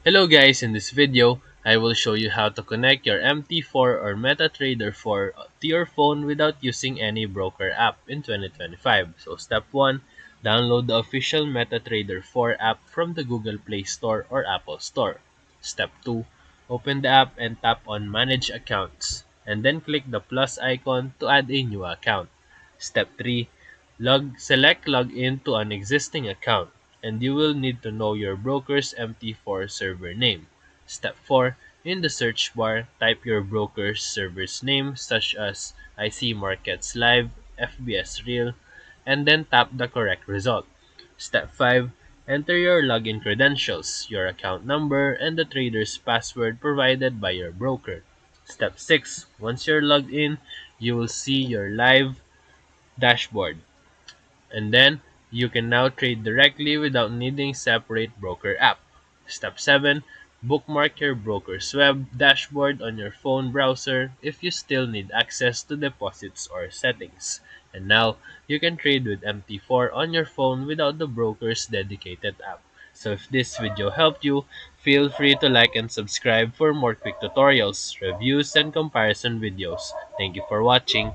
Hello guys, in this video, I will show you how to connect your MT4 or MetaTrader 4 to your phone without using any broker app in 2025. So step 1, download the official MetaTrader 4 app from the Google Play Store or Apple Store. Step 2, open the app and tap on Manage Accounts, and then click the plus icon to add a new account. Step 3, select Login to an existing account, and you will need to know your broker's MT4 server name. Step 4. In the search bar, type your broker's server's name such as IC Markets Live, FBS Real, and then tap the correct result. Step 5. Enter your login credentials, your account number, and the trader's password provided by your broker. Step 6. Once you're logged in, you will see your live dashboard, and then you can now trade directly without needing separate broker app. Step 7. Bookmark your broker's web dashboard on your phone browser if you still need access to deposits or settings. And now, you can trade with MT4 on your phone without the broker's dedicated app. So if this video helped you, feel free to like and subscribe for more quick tutorials, reviews, and comparison videos. Thank you for watching.